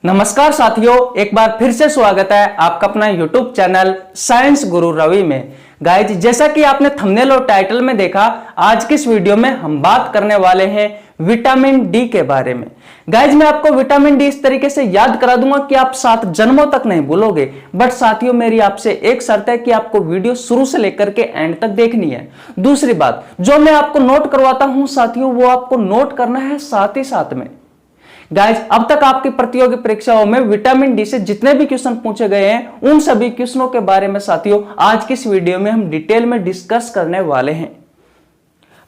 नमस्कार साथियों, एक बार फिर से स्वागत है आपका अपना YouTube चैनल साइंस गुरु रवि में। गाइज, जैसा कि आपने थंबनेल और टाइटल में देखा, आज की इस वीडियो में हम बात करने वाले हैं विटामिन डी के बारे में। गाइज, मैं आपको विटामिन डी इस तरीके से याद करा दूंगा कि आप 7 जन्मों तक नहीं भूलोगे। बट साथियों, मेरी आपसे एक शर्त है कि आपको वीडियो शुरू से लेकर के एंड तक देखनी है। दूसरी बात, जो मैं आपको नोट करवाता हूं साथियों, वो आपको नोट करना है साथ ही साथ में। गाइस, अब तक आपकी प्रतियोगी परीक्षाओं में विटामिन डी से जितने भी क्वेश्चन पूछे गए हैं, उन सभी क्वेश्चनों के बारे में साथियों आज की इस वीडियो में हम डिटेल में डिस्कस करने वाले हैं।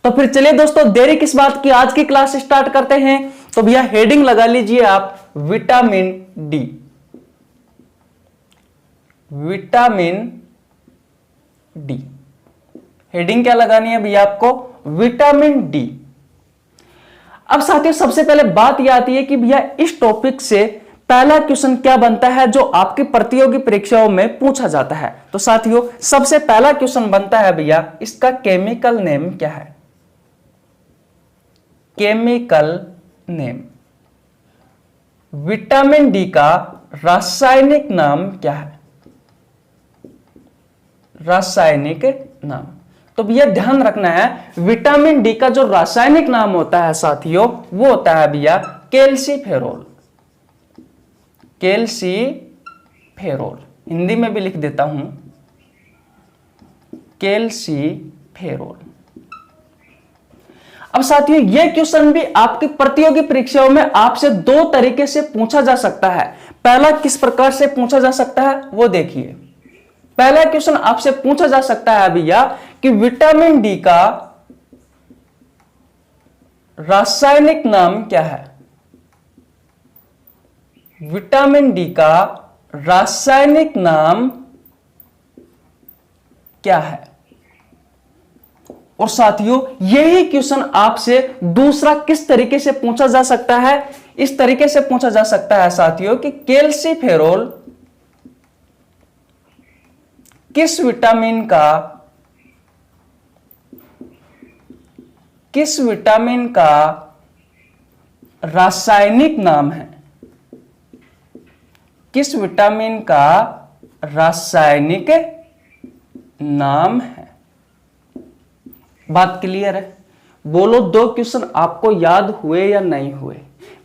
तो फिर चलिए दोस्तों, देरी किस बात की, आज की क्लास स्टार्ट करते हैं। तो भैया हेडिंग लगा लीजिए आप, vitamin D. Vitamin D heading क्या लगानी है भैया आपको? Vitamin D. अब साथियों, सबसे पहले बात यह आती है कि भैया इस टॉपिक से पहला क्वेश्चन क्या बनता है जो आपकी प्रतियोगी परीक्षाओं में पूछा जाता है। तो साथियों, सबसे पहला क्वेश्चन बनता है भैया, इसका केमिकल नेम क्या है? Chemical name. विटामिन डी का रासायनिक नाम क्या है? रासायनिक नाम। तो भैया ध्यान रखना है, विटामिन डी का जो रासायनिक नाम होता है साथियों, वो होता है भैया कैल्सीफेरोल। कैल्सीफेरोल, हिंदी में भी लिख देता हूं, कैल्सीफेरोल। अब साथियों, यह क्वेश्चन भी आपकी प्रतियोगी परीक्षाओं में आपसे दो तरीके से पूछा जा सकता है। पहला किस प्रकार से पूछा जा सकता है वो देखिए। पहला क्वेश्चन आपसे पूछा जा सकता है भैया कि विटामिन डी का रासायनिक नाम क्या है? विटामिन डी का रासायनिक नाम क्या है? और साथियों, यही क्वेश्चन आपसे दूसरा किस तरीके से पूछा जा सकता है? इस तरीके से पूछा जा सकता है साथियों कि कैल्सीफेरोल किस विटामिन का रासायनिक नाम है? किस विटामिन का रासायनिक नाम है? बात क्लियर है? बोलो, दो क्वेश्चन आपको याद हुए या नहीं हुए?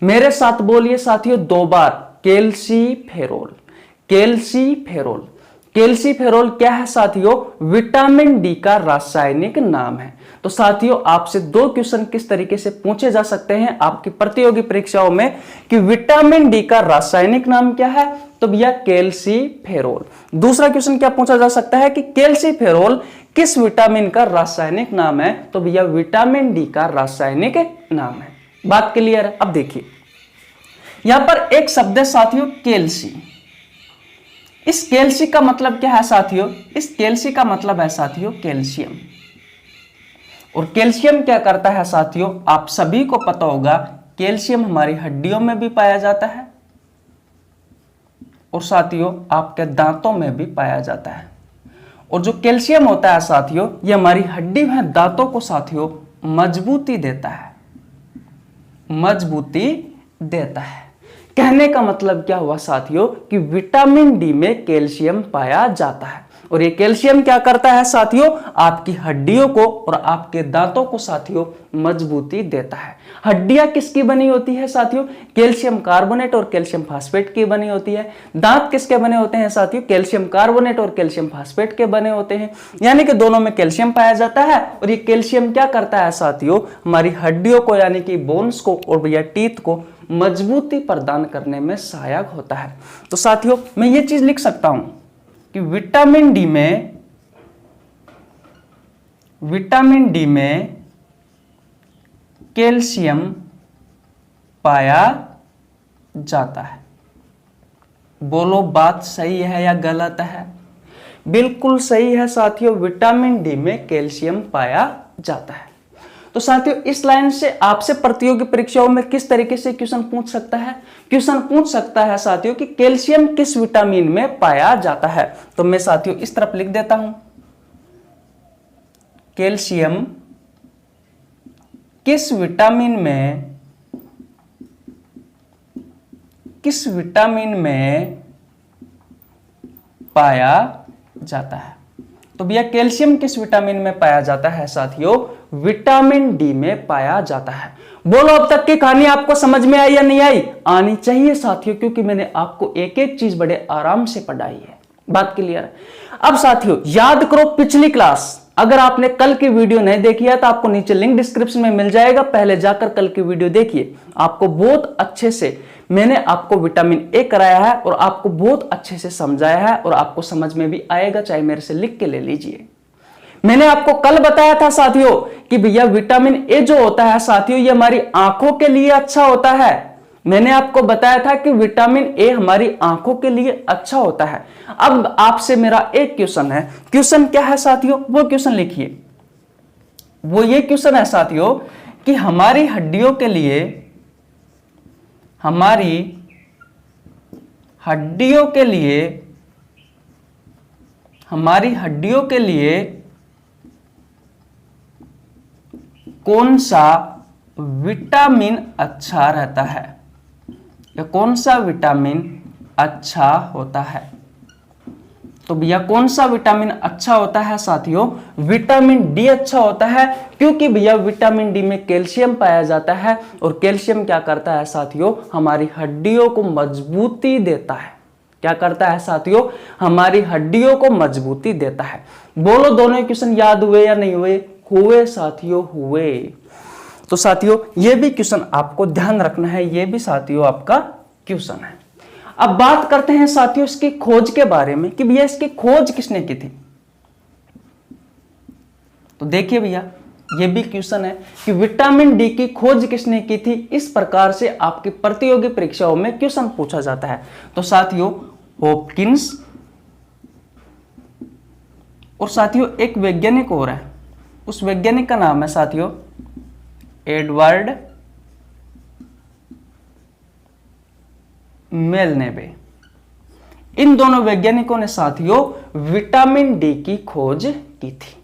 मेरे साथ बोलिए साथियों 2 बार, कैल्सीफेरोल। कैल्सीफेरोल, कैल्सीफेरोल क्या है साथियों? विटामिन डी का रासायनिक नाम है। तो साथियों, आपसे 2 क्वेश्चन किस तरीके से पूछे जा सकते हैं आपकी प्रतियोगी परीक्षाओं में कि विटामिन डी का रासायनिक नाम क्या है? तो भैया कैल्सीफेरोल। दूसरा क्वेश्चन क्या पूछा जा सकता है कि कैल्सीफेरोल किस विटामिन का रासायनिक नाम है? तो भैया विटामिन डी का रासायनिक नाम है। बात क्लियर है? अब देखिए, यहां पर एक शब्द है साथियों, कैल्सी। इस कैल्सी का मतलब क्या है साथियों? इस कैल्सी का मतलब है साथियों कैल्शियम। और कैल्शियम क्या करता है साथियों? आप सभी को पता होगा, कैल्शियम हमारी हड्डियों में भी पाया जाता है और साथियों आपके दांतों में भी पाया जाता है। और जो कैल्शियम होता है साथियों, ये हमारी हड्डी में दांतों को साथियों मजबूती देता है। मजबूती देता है। कहने का मतलब क्या हुआ साथियों कि विटामिन डी में कैल्शियम पाया जाता है। और ये कैल्शियम क्या करता है साथियों? आपकी हड्डियों को और आपके दांतों को साथियों मजबूती देता है। हड्डियां किसकी बनी होती है साथियों? कैल्शियम कार्बोनेट और कैल्शियम फास्फेट की बनी होती है। दांत किसके बने होते हैं साथियों? कैल्शियम कार्बोनेट और कैल्शियम फास्फेट के बने होते हैं। यानी कि दोनों में कैल्शियम पाया जाता है। और ये कैल्शियम क्या करता है साथियों? हमारी हड्डियों को यानी कि बोन्स को और भैया टीथ को मजबूती प्रदान करने में सहायक होता है। तो साथियों, मैं ये चीज लिख सकता हूं कि विटामिन डी में कैल्शियम पाया जाता है। बोलो, बात सही है या गलत है? बिल्कुल सही है साथियों, विटामिन डी में कैल्शियम पाया जाता है। तो साथियों, इस लाइन से आपसे प्रतियोगी परीक्षाओं में किस तरीके से क्वेश्चन पूछ सकता है? क्वेश्चन पूछ सकता है साथियों कि कैल्शियम किस विटामिन में पाया जाता है। तो मैं साथियों इस तरफ लिख देता हूं, कैल्शियम किस विटामिन में किस विटामिन में पाया जाता है? तो भैया कैल्शियम किस विटामिन में पाया जाता है साथियों? विटामिन डी में पाया जाता है। बोलो अब तक की कहानी आपको समझ में आई या नहीं आई? आनी चाहिए साथियों, क्योंकि मैंने आपको एक एक चीज बड़े आराम से पढ़ाई है। बात क्लियर है? अब साथियों याद करो पिछली क्लास, अगर आपने कल की वीडियो नहीं देखी है तो आपको नीचे लिंक डिस्क्रिप्शन में मिल जाएगा, पहले जाकर कल की वीडियो देखिए। आपको बहुत अच्छे से मैंने आपको विटामिन ए कराया है और आपको बहुत अच्छे से समझाया है और आपको समझ में भी आएगा, चाहे मेरे से लिख के ले लीजिए। मैंने आपको कल बताया था साथियों कि भैया विटामिन ए जो होता है साथियों, ये हमारी आंखों के लिए अच्छा होता है। मैंने आपको बताया था कि विटामिन ए हमारी आंखों के लिए अच्छा होता है। अब आपसे मेरा एक क्वेश्चन है, क्वेश्चन क्या है साथियों? वो क्वेश्चन लिखिए। वो ये क्वेश्चन है साथियों कि हमारी हड्डियों के लिए कौन सा विटामिन अच्छा रहता है, या कौन सा विटामिन अच्छा होता है? तो भैया कौन सा विटामिन अच्छा होता है साथियों? विटामिन डी अच्छा होता है, क्योंकि भैया विटामिन डी में कैल्शियम पाया जाता है और कैल्शियम क्या करता है साथियों? हमारी हड्डियों को मजबूती देता है। क्या करता है साथियों? हमारी हड्डियों को मजबूती देता है। बोलो दोनों क्वेश्चन याद हुए या नहीं हुए? हुए साथियों, हुए। तो साथियों ये भी क्वेश्चन आपको ध्यान रखना है, ये भी साथियों आपका क्वेश्चन है। अब बात करते हैं साथियों इसकी खोज के बारे में कि भैया इसकी खोज किसने की थी। तो देखिए भैया ये भी क्वेश्चन है कि विटामिन डी की खोज किसने की थी। इस प्रकार से आपकी प्रतियोगी परीक्षाओं में क्वेश्चन पूछा जाता है। तो साथियों हॉपकिंस, और साथियों एक वैज्ञानिक और है, उस वैज्ञानिक का नाम है साथियों एडवर्ड मेलनेवे। इन दोनों वैज्ञानिकों ने साथियों विटामिन डी की खोज की थी।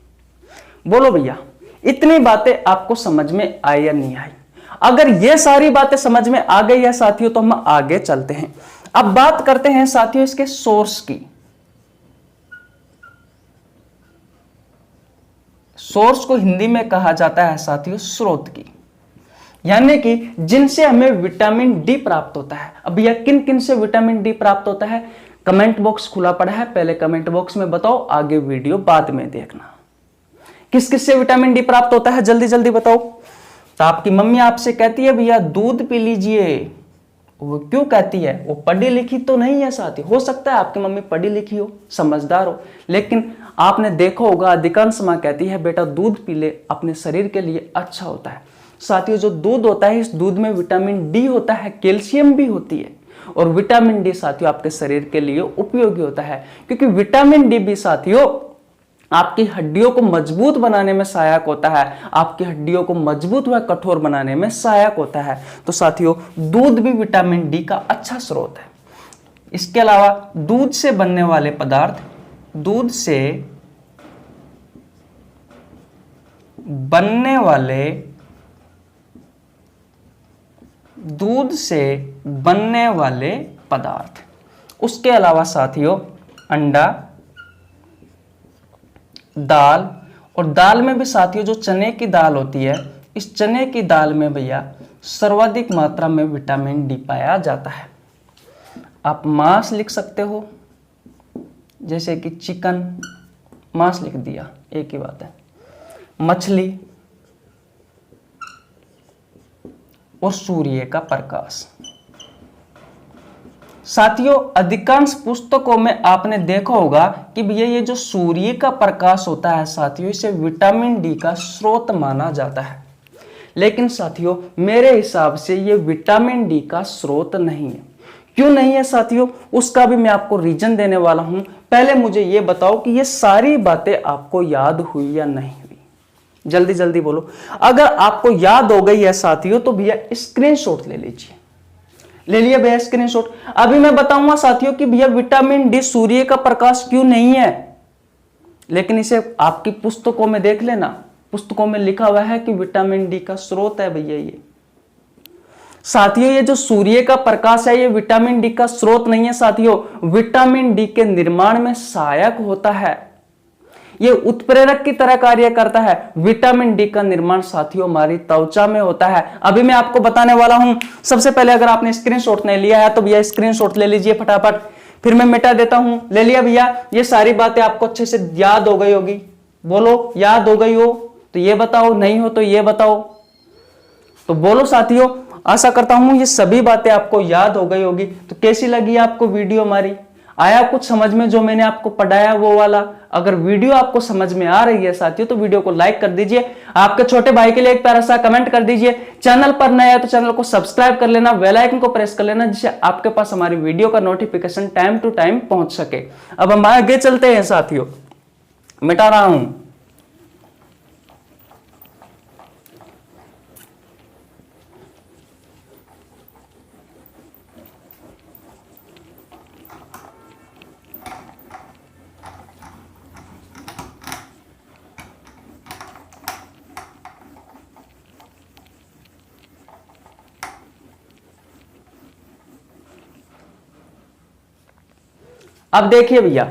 बोलो भैया इतनी बातें आपको समझ में आई या नहीं आई? अगर ये सारी बातें समझ में आ गई है साथियों तो हम आगे चलते हैं। अब बात करते हैं साथियों इसके सोर्स की। सोर्स को हिंदी में कहा जाता है साथियों स्रोत की, यानी कि जिनसे हमें विटामिन डी प्राप्त होता है। अब भैया किन किन से विटामिन डी प्राप्त होता है? कमेंट बॉक्स खुला पड़ा है, पहले कमेंट बॉक्स में बताओ, आगे वीडियो बाद में देखना। किस किस से विटामिन डी प्राप्त होता है जल्दी जल्दी बताओ। तो आपकी मम्मी आपसे कहती है भैया दूध पी लीजिए, वो क्यों कहती है? वो पढ़ी लिखी तो नहीं है साथी। हो सकता है आपकी मम्मी पढ़ी लिखी हो, समझदार हो, लेकिन आपने देखा होगा अधिकांश मां कहती है बेटा दूध पी ले, अपने शरीर के लिए अच्छा होता है। साथियों जो दूध होता है इस दूध में विटामिन डी होता है, कैल्शियम भी होती है, और विटामिन डी साथियों आपके शरीर के लिए उपयोगी होता है, क्योंकि विटामिन डी भी साथियों आपकी हड्डियों को मजबूत बनाने में सहायक होता है, आपकी हड्डियों को मजबूत व कठोर बनाने में सहायक होता है। तो साथियों दूध भी विटामिन डी का अच्छा स्रोत है। इसके अलावा दूध से बनने वाले पदार्थ, दूध से बनने वाले पदार्थ, उसके अलावा साथियों अंडा, दाल, और दाल में भी साथियों जो चने की दाल होती है, इस चने की दाल में भैया सर्वाधिक मात्रा में विटामिन डी पाया जाता है। आप मांस लिख सकते हो, जैसे कि चिकन, मांस लिख दिया, एक ही बात है। मछली और सूर्य का प्रकाश। साथियों अधिकांश पुस्तकों में आपने देखा होगा कि भैया ये जो सूर्य का प्रकाश होता है साथियों इसे विटामिन डी का स्रोत माना जाता है, लेकिन साथियों मेरे हिसाब से ये विटामिन डी का स्रोत नहीं है। क्यों नहीं है साथियों? उसका भी मैं आपको रीजन देने वाला हूं। पहले मुझे ये बताओ कि ये सारी बातें आपको याद हुई या नहीं हुई? जल्दी जल्दी बोलो। अगर आपको याद हो गई है साथियों तो भैया स्क्रीनशॉट ले लीजिए। ले लिया भैया स्क्रीनशॉट। अभी मैं बताऊंगा साथियों कि भैया विटामिन डी सूर्य का प्रकाश क्यों नहीं है, लेकिन इसे आपकी पुस्तकों में देख लेना, पुस्तकों में लिखा हुआ है कि विटामिन डी का स्रोत है भैया ये। साथियों ये जो सूर्य का प्रकाश है ये विटामिन डी का स्रोत नहीं है साथियों, विटामिन डी के निर्माण में सहायक होता है, ये उत्प्रेरक की तरह कार्य करता है। विटामिन डी का निर्माण साथियों हमारी त्वचा में होता है। अभी मैं आपको बताने वाला हूं। सबसे पहले अगर आपने स्क्रीनशॉट नहीं लिया है तो भैया स्क्रीनशॉट ले लीजिए फटाफट, फिर मैं मिटा देता हूं। ले लिया भैया? ये सारी बातें आपको अच्छे से याद हो गई होगी, बोलो याद हो गई हो तो ये बताओ, नहीं हो तो ये बताओ, तो बोलो साथियों। आशा करता हूं ये सभी बातें आपको याद हो गई होगी। तो कैसी लगी आपको वीडियो हमारी? आया कुछ समझ में जो मैंने आपको पढ़ाया वो वाला? अगर वीडियो आपको समझ में आ रही है साथियों तो वीडियो को लाइक कर दीजिए, आपके छोटे भाई के लिए एक प्यारा सा कमेंट कर दीजिए, चैनल पर नया है तो चैनल को सब्सक्राइब कर लेना, बेल आइकन को प्रेस कर लेना जिससे आपके पास हमारी वीडियो का नोटिफिकेशन टाइम टू टाइम पहुंच सके। अब हम आगे चलते हैं साथियों, मिटा रहा हूं। अब देखिए भैया,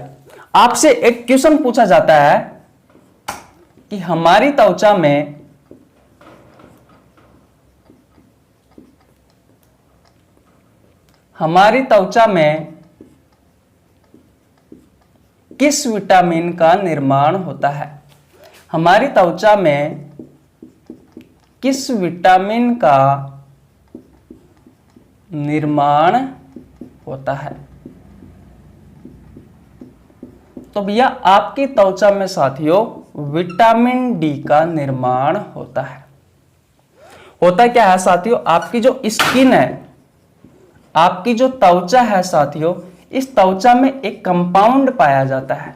आपसे एक क्वेश्चन पूछा जाता है कि हमारी त्वचा में किस विटामिन का निर्माण होता है? हमारी त्वचा में किस विटामिन का निर्माण होता है? तो भैया आपकी त्वचा में साथियों विटामिन डी का निर्माण होता है। होता क्या है साथियों, आपकी जो स्किन है, आपकी जो त्वचा है साथियों, इस त्वचा में एक कंपाउंड पाया जाता है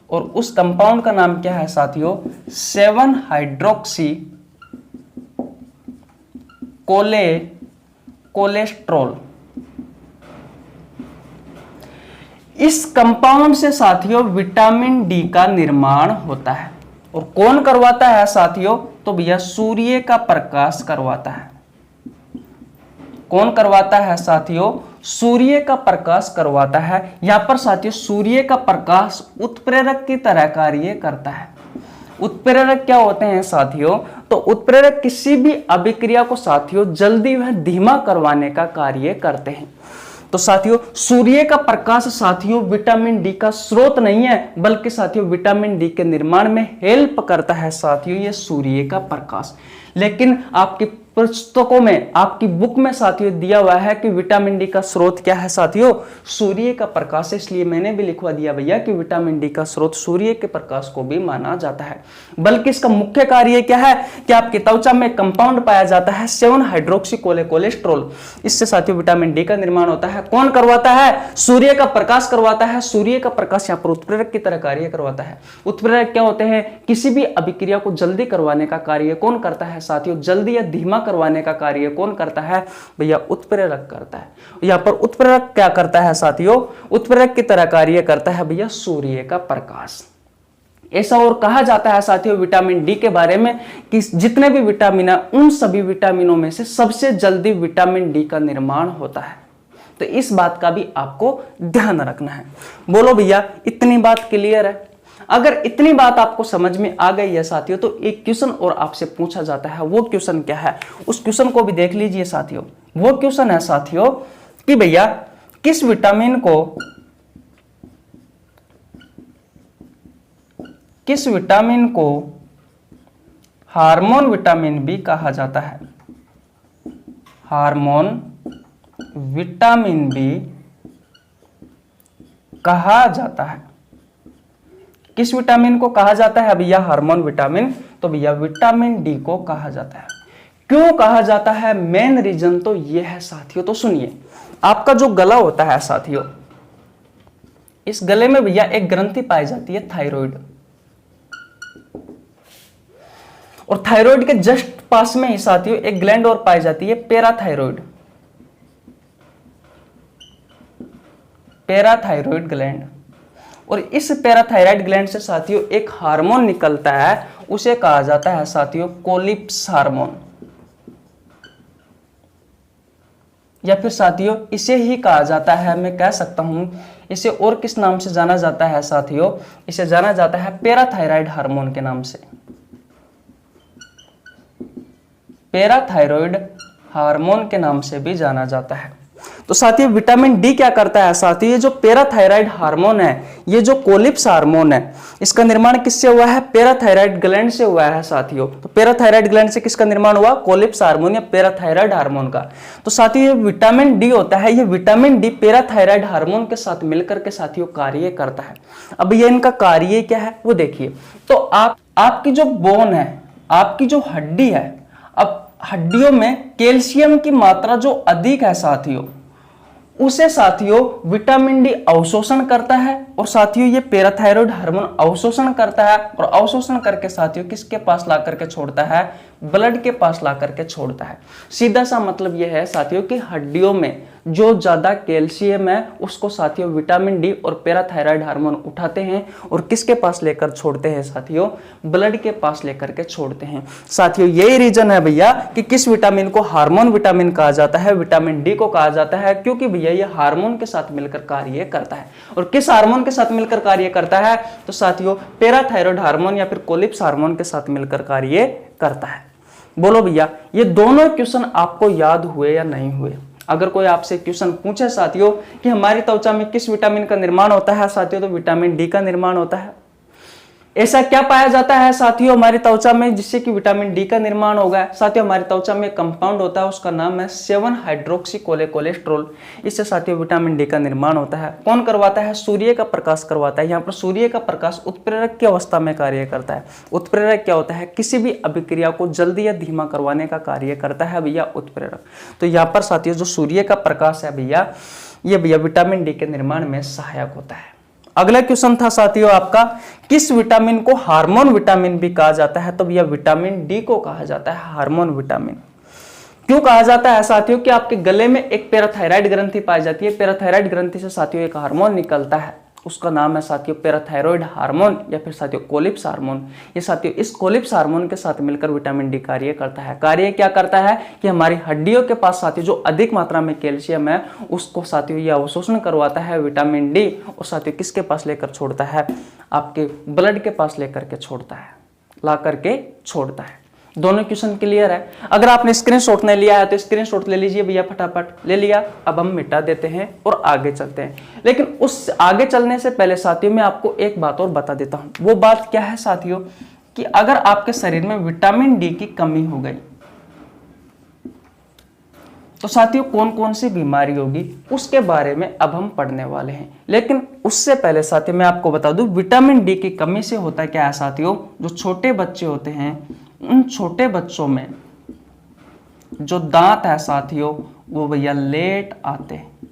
और उस कंपाउंड का नाम क्या है साथियों? 7 हाइड्रोक्सी कोलेस्ट्रॉल। इस कंपाउंड से साथियों विटामिन डी का निर्माण होता है। और कौन करवाता है साथियों? तो भैया सूर्य का प्रकाश करवाता है। कौन करवाता है साथियों? सूर्य का प्रकाश करवाता है। यहां पर साथियों सूर्य का प्रकाश उत्प्रेरक की तरह कार्य करता है। उत्प्रेरक क्या होते हैं साथियों? तो उत्प्रेरक किसी भी अभिक्रिया को साथियों जल्दी व धीमा करवाने का कार्य करते हैं। तो साथियों सूर्य का प्रकाश साथियों विटामिन डी का स्रोत नहीं है, बल्कि साथियों विटामिन डी के निर्माण में हेल्प करता है साथियों ये सूर्य का प्रकाश। लेकिन आपकी पुस्तकों में, आपकी बुक में साथियों दिया हुआ है कि विटामिन डी का स्रोत क्या है साथियों? सूर्य का प्रकाश। इसलिए मैंने भी लिखवा दिया भैया कि विटामिन डी का स्रोत सूर्य के प्रकाश को भी माना जाता है। बल्कि इसका मुख्य कार्य क्या है कि आपकी त्वचा में कंपाउंड पाया जाता है 7 हाइड्रोक्सी कोलेस्ट्रॉल। इससे साथियों विटामिन डी का निर्माण होता है। कौन करवाता है? सूर्य का प्रकाश करवाता है। सूर्य का प्रकाश यहाँ पर उत्प्रेरक की तरह कार्य करवाता है। उत्प्रेरक क्या होते हैं? किसी भी अभिक्रिया को जल्दी करवाने का कार्य कौन करता है साथियों? जल्दी या धीमा करवाने का कार्य कौन करता है? भैया उत्प्रेरक करता है। यहां पर उत्प्रेरक क्या करता है साथियों? उत्प्रेरक की तरह कार्य करता है भैया सूर्य का प्रकाश। ऐसा और कहा जाता है साथियों विटामिन डी के बारे में कि जितने भी विटामिन है उन सभी विटामिनों में से सबसे जल्दी विटामिन डी का निर्माण होता है। तो इस बात का भी आपको ध्यान रखना है। बोलो भैया इतनी बात क्लियर है? अगर इतनी बात आपको समझ में आ गई है साथियों तो एक क्वेश्चन और आपसे पूछा जाता है। वो क्वेश्चन क्या है? उस क्वेश्चन को भी देख लीजिए साथियों। वो क्वेश्चन है साथियों कि भैया किस विटामिन को हार्मोन विटामिन बी कहा जाता है? हार्मोन विटामिन बी कहा जाता है। किस विटामिन को कहा जाता है भैया हार्मोन विटामिन? तो भैया विटामिन डी को कहा जाता है। क्यों कहा जाता है? मेन रीजन तो यह है साथियों। तो सुनिए, आपका जो गला होता है साथियों, इस गले में भैया एक ग्रंथि पाई जाती है थायराइड, और थायराइड के जस्ट पास में ही साथियों एक ग्लैंड और पाई जाती है पैराथायराइड। Parathyroid gland. और इस पैराथायराइड ग्लैंड से साथियों एक हार्मोन निकलता है, उसे कहा जाता है साथियों कोलिप्स हार्मोन। या फिर साथियों इसे ही कहा जाता है, मैं कह सकता हूं इसे और किस नाम से जाना जाता है साथियों, इसे जाना जाता है पैराथायराइड हार्मोन के नाम से। पैराथायराइड हार्मोन के नाम से भी जाना जाता है। तो साथियों विटामिन डी क्या करता है साथियों, ये जो पैराथायराइड हार्मोन है, ये जो कोलिप्स हार्मोन है, इसका निर्माण किससे हुआ है, पैराथायराइड ग्लैंड से हुआ है साथियों। तो पैराथायराइड ग्लैंड से किसका निर्माण हुआ, कोलिप्स हार्मोन या पैराथायराइड हार्मोन का। तो साथियों ये विटामिन डी होता है, ये विटामिन डी पैराथायराइड हार्मोन के साथ मिलकर के साथियों कार्य करता है। अब ये इनका कार्य क्या है वो देखिए। तो आपकी जो बोन है, आपकी जो हड्डी है, अब हड्डियों में कैल्शियम की मात्रा जो अधिक है साथियों, उसे साथियों विटामिन डी अवशोषण करता है, और साथियों ये पैराथायराइड हार्मोन अवशोषण करता है, और अवशोषण करके साथियों किसके पास ला करके छोड़ता है, ब्लड के पास ला करके छोड़ता है। सीधा सा मतलब यह है साथियों कि हड्डियों में जो ज्यादा कैल्शियम है उसको साथियों विटामिन डी और पैराथायराइड हार्मोन उठाते हैं और किसके पास लेकर छोड़ते हैं साथियों, ब्लड के पास लेकर के छोड़ते हैं। साथियों यही रीजन है भैया कि किस विटामिन को हार्मोन विटामिन कहा जाता है, विटामिन डी को कहा जाता है, क्योंकि भैया ये हार्मोन के साथ मिलकर कार्य करता है। और किस हार्मोन के साथ मिलकर कार्य करता है, तो साथियों पैराथायराइड हार्मोन या फिर कोलिप्स हार्मोन के साथ मिलकर कार्य करता है। बोलो भैया ये दोनों क्वेश्चन आपको याद हुए या नहीं हुए। अगर कोई आपसे क्वेश्चन पूछे साथियों कि हमारी त्वचा में किस विटामिन का निर्माण होता है साथियों, तो विटामिन डी का निर्माण होता है। ऐसा क्या पाया जाता है साथियों हमारी त्वचा में जिससे कि विटामिन डी का निर्माण होगा। साथियों हमारी त्वचा में कंपाउंड होता है, उसका नाम है 7 हाइड्रोक्सी कोलेस्ट्रॉल। इससे साथियों विटामिन डी का निर्माण होता है। कौन करवाता है, सूर्य का प्रकाश करवाता है। यहाँ पर सूर्य का प्रकाश उत्प्रेरक की अवस्था में कार्य करता है। उत्प्रेरक क्या होता है, किसी भी अभिक्रिया को जल्दी या धीमा करवाने का कार्य करता है भैया उत्प्रेरक। तो यहाँ पर साथियों जो सूर्य का प्रकाश है भैया, ये भैया विटामिन डी के निर्माण में सहायक होता है। अगला क्वेश्चन था साथियों आपका, किस विटामिन को हार्मोन विटामिन भी कहा जाता है, तो भैया विटामिन डी को कहा जाता है हार्मोन विटामिन। क्यों कहा जाता है साथियों कि आपके गले में एक पैराथायराइड ग्रंथि पाई जाती है। पैराथायराइड ग्रंथि से साथियों एक हार्मोन निकलता है, उसका नाम है साथियों पैराथायराइड हार्मोन या फिर साथियों कोलिप्स हार्मोन। ये साथियों इस कोलिप्स हार्मोन के साथ मिलकर विटामिन डी कार्य करता है। कार्य क्या करता है कि हमारी हड्डियों के पास साथियों जो अधिक मात्रा में कैल्शियम है उसको साथियों ये अवशोषण करवाता है विटामिन डी, और साथियों किसके पास लेकर छोड़ता है, आपके ब्लड के पास लेकर के छोड़ता है, ला करके छोड़ता है। दोनों क्वेश्चन क्लियर है। अगर आपने स्क्रीनशॉट नहीं लिया है तो स्क्रीनशॉट ले लीजिए भैया, फटाफट ले लिया। अब हम मिटा देते हैं और आगे चलते हैं। लेकिन उस आगे चलने से पहले साथियों मैं आपको एक बात और बता देता हूं। वो बात क्या है साथियों कि अगर आपके शरीर में विटामिन डी की कमी हो गई तो साथियों कौन कौन सी बीमारी होगी उसके बारे में अब हम पढ़ने वाले हैं। लेकिन उससे पहले साथियों मैं आपको बता दूं विटामिन डी की कमी से होता क्या है साथियों, जो छोटे बच्चे होते हैं उन छोटे बच्चों में जो दांत है साथियों वो भैया लेट आते हैं।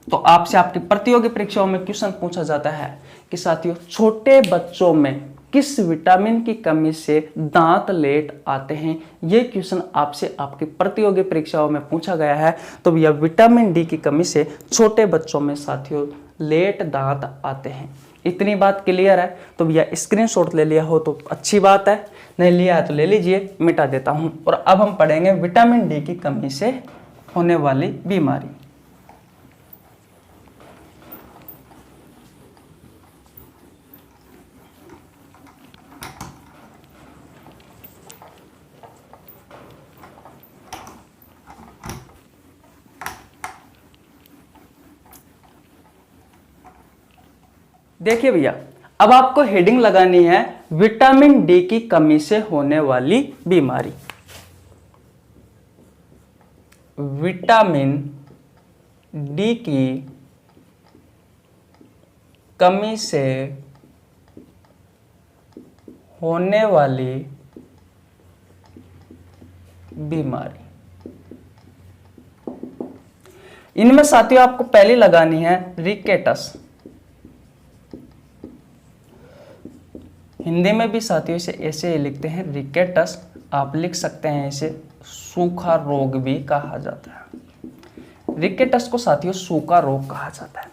तो आपसे आपकी प्रतियोगी परीक्षाओं में क्वेश्चन पूछा जाता है कि साथियों छोटे बच्चों में किस विटामिन की कमी से दांत लेट आते हैं। ये क्वेश्चन आपसे आपकी प्रतियोगी परीक्षाओं में पूछा गया है। तो भैया विटामिन डी की कमी से छोटे बच्चों में साथियों लेट दांत आते हैं। इतनी बात क्लियर है। तो भैया स्क्रीनशॉट ले लिया हो तो अच्छी बात है, नहीं लिया है तो ले लीजिए, मिटा देता हूं। और अब हम पढ़ेंगे विटामिन डी की कमी से होने वाली बीमारी। देखिए भैया अब आपको हेडिंग लगानी है विटामिन डी की कमी से होने वाली बीमारी। विटामिन डी की कमी से होने वाली बीमारी। इनमें साथियों आपको पहली लगानी है रिकेटस। हिंदी में भी साथियों इसे ऐसे ही लिखते हैं रिकेटस। आप लिख सकते हैं इसे सूखा रोग भी कहा जाता है। रिकेटस को साथियों सूखा रोग कहा जाता है।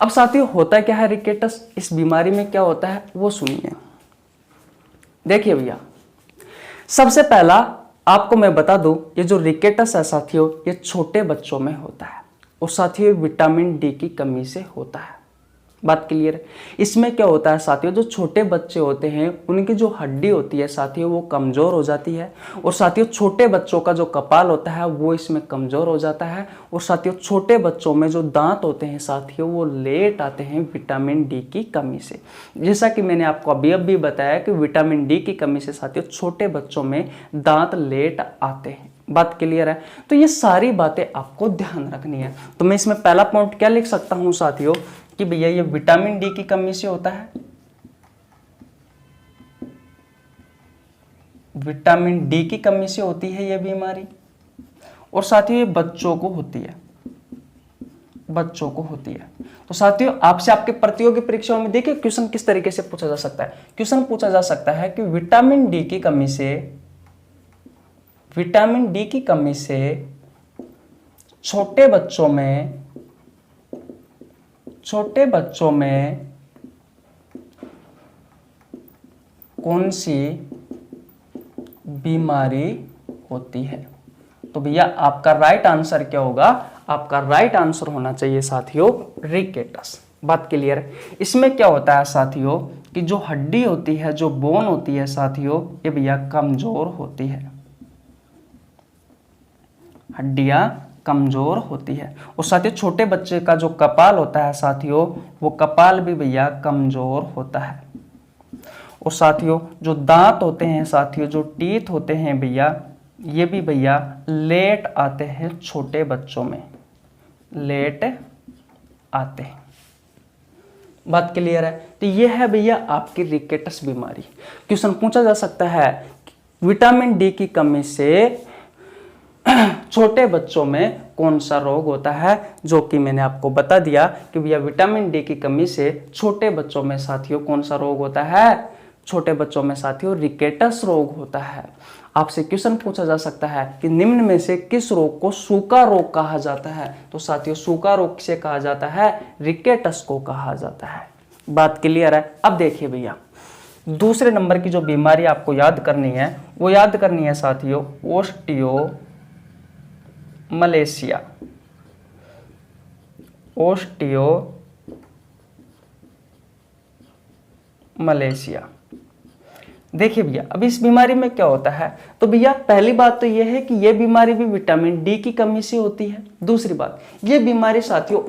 अब साथियों होता क्या है रिकेटस, इस बीमारी में क्या होता है वो सुनिए। देखिए भैया सबसे पहला आपको मैं बता दूं, ये जो रिकेटस है साथियों, ये छोटे बच्चों में होता है और साथियों विटामिन डी की कमी से होता है। बात क्लियर है। इसमें क्या होता है साथियों, जो छोटे बच्चे होते हैं उनकी जो हड्डी होती है साथियों वो कमज़ोर हो जाती है, और साथियों छोटे बच्चों का जो कपाल होता है वो इसमें कमज़ोर हो जाता है, और साथियों छोटे बच्चों में जो दांत होते हैं साथियों वो लेट आते हैं विटामिन डी की कमी से। जैसा कि मैंने आपको अभी बताया कि विटामिन डी की कमी से साथियों छोटे बच्चों में दांत लेट आते हैं। बात क्लियर है। तो ये सारी बातें आपको ध्यान रखनी है। तो मैं इसमें पहला पॉइंट क्या लिख सकता हूं साथियों कि भैया ये विटामिन डी की कमी से होता है, विटामिन डी की कमी से होती है ये बीमारी, और साथियों ये बच्चों को होती है, बच्चों को होती है। तो साथियों आपसे आपके प्रतियोगी परीक्षाओं में देखिए क्वेश्चन किस तरीके से पूछा जा सकता है। क्वेश्चन पूछा जा सकता है कि विटामिन डी की कमी से, विटामिन डी की कमी से छोटे बच्चों में कौन सी बीमारी होती है। तो भैया आपका राइट आंसर क्या होगा, आपका राइट आंसर होना चाहिए साथियों रिकेटस। बात क्लियर है। इसमें क्या होता है साथियों कि जो हड्डी होती है, जो बोन होती है साथियों, ये भैया कमजोर होती है, हड्डियां कमजोर होती है, और साथियों छोटे बच्चे का जो कपाल होता है साथियों वो कपाल भी भैया कमजोर होता है, और साथियों जो दांत होते हैं साथियों, जो टीथ होते हैं भैया, ये भी भैया लेट आते हैं छोटे बच्चों में, लेट आते हैं। बात क्लियर है। तो ये है भैया आपकी रिकेटस बीमारी। क्वेश्चन पूछा जा सकता है विटामिन डी की कमी से छोटे बच्चों में कौन सा रोग होता है, जो कि मैंने आपको बता दिया कि भैया विटामिन डी की कमी से छोटे बच्चों में साथियों कौन सा रोग होता है, छोटे बच्चों में साथियों रिकेटस रोग होता है। आपसे क्वेश्चन पूछा जा सकता है कि निम्न में से किस रोग को सूखा रोग कहा जाता है। तो साथियों सूखा रोग किसे कहा जाता है, रिकेटस को कहा जाता है। बात क्लियर है। अब देखिए भैया दूसरे नंबर की जो बीमारी आपको याद करनी है वो याद करनी है साथियों ओस्टियो मलेशिया, ओस्टियो मलेशिया। देखिए भैया अब इस बीमारी में क्या होता है, तो भैया पहली बात तो यह है कि यह बीमारी भी विटामिन डी की कमी से होती है। दूसरी बात, यह बीमारी साथियों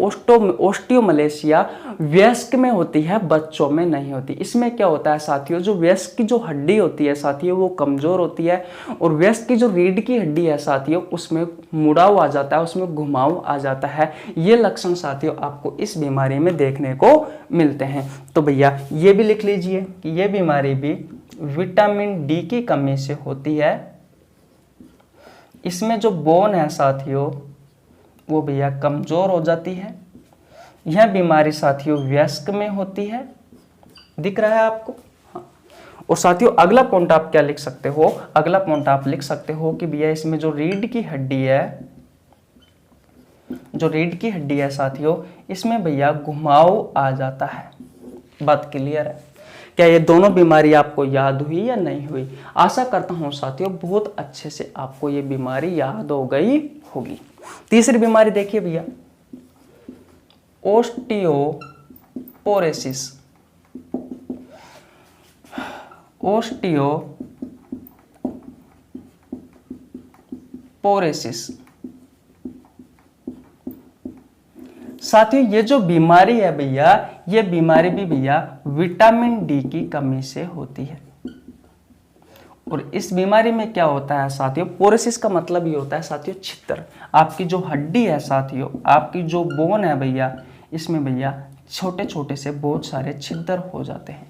ओस्टियोमलेशिया वयस्क में होती है, बच्चों में नहीं होती। इसमें क्या होता है साथियों, जो वयस्क की जो हड्डी होती है साथियों वो कमजोर होती है, और वयस्क की जो रीढ़ की हड्डी है साथियों उसमें मुड़ाव आ जाता है, उसमें घुमाव आ जाता है। ये लक्षण साथियों आपको इस बीमारी में देखने को मिलते हैं। तो भैया ये भी लिख लीजिए कि यह बीमारी भी विटामिन डी की कमी से होती है। इसमें जो बोन है साथियों वो भैया कमजोर हो जाती है। यह बीमारी साथियों वयस्क में होती है, दिख रहा है आपको। हाँ। और साथियों अगला पॉइंट आप क्या लिख सकते हो, अगला पॉइंट आप लिख सकते हो कि भैया इसमें जो रीढ़ की हड्डी है, जो रीढ़ की हड्डी है साथियों इसमें भैया घुमाव आ जाता है। बात क्लियर है। क्या ये दोनों बीमारी आपको याद हुई या नहीं हुई? आशा करता हूं साथियों बहुत अच्छे से आपको ये बीमारी याद हो गई होगी। तीसरी बीमारी देखिए भैया ओस्टियोपोरोसिस, ओस्टियोपोरोसिस। साथियों ये जो बीमारी है भैया, ये बीमारी भी भैया विटामिन डी की कमी से होती है। और इस बीमारी में क्या होता है साथियों, पोरोसिस का मतलब ये होता है साथियों छिद्र। आपकी जो हड्डी है साथियों, आपकी जो बोन है भैया, इसमें भैया छोटे छोटे से बहुत सारे छिद्र हो जाते हैं।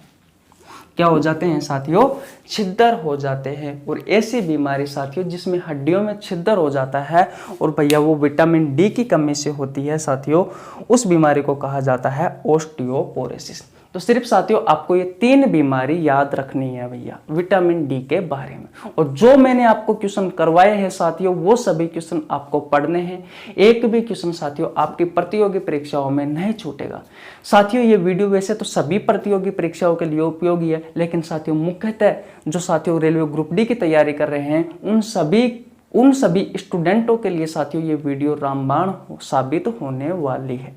क्या हो जाते हैं साथियों, छिद्र हो जाते हैं। और ऐसी बीमारी साथियों जिसमें हड्डियों में छिद्र हो जाता है और भैया वो विटामिन डी की कमी से होती है साथियों, उस बीमारी को कहा जाता है ओस्टियोपोरोसिस। तो सिर्फ साथियों आपको ये 3 बीमारी याद रखनी है भैया विटामिन डी के बारे में। और जो मैंने आपको क्वेश्चन करवाए हैं साथियों वो सभी क्वेश्चन आपको पढ़ने हैं। एक भी क्वेश्चन साथियों आपकी प्रतियोगी परीक्षाओं में नहीं छूटेगा। साथियों ये वीडियो वैसे तो सभी प्रतियोगी परीक्षाओं के लिए उपयोगी है, लेकिन साथियों मुख्यतः जो साथियों रेलवे ग्रुप डी की तैयारी कर रहे हैं उन सभी स्टूडेंटों के लिए साथियों ये वीडियो रामबाण साबित होने वाली है।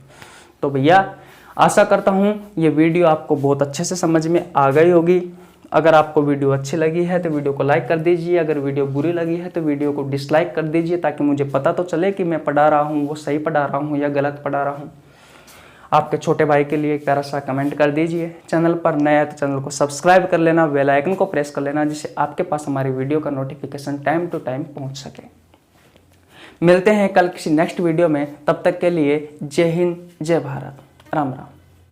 तो भैया आशा करता हूँ ये वीडियो आपको बहुत अच्छे से समझ में आ गई होगी। अगर आपको वीडियो अच्छी लगी है तो वीडियो को लाइक कर दीजिए, अगर वीडियो बुरी लगी है तो वीडियो को डिसलाइक कर दीजिए, ताकि मुझे पता तो चले कि मैं पढ़ा रहा हूँ वो सही पढ़ा रहा हूँ या गलत पढ़ा रहा हूँ। आपके छोटे भाई के लिए एक प्यारा सा कमेंट कर दीजिए। चैनल पर नया है तो चैनल को सब्सक्राइब कर लेना, बेल आइकन को प्रेस कर लेना, जिससे आपके पास हमारी वीडियो का नोटिफिकेशन टाइम टू टाइम पहुँच सके। मिलते हैं कल किसी नेक्स्ट वीडियो में, तब तक के लिए जय हिंद जय भारत, राम राम।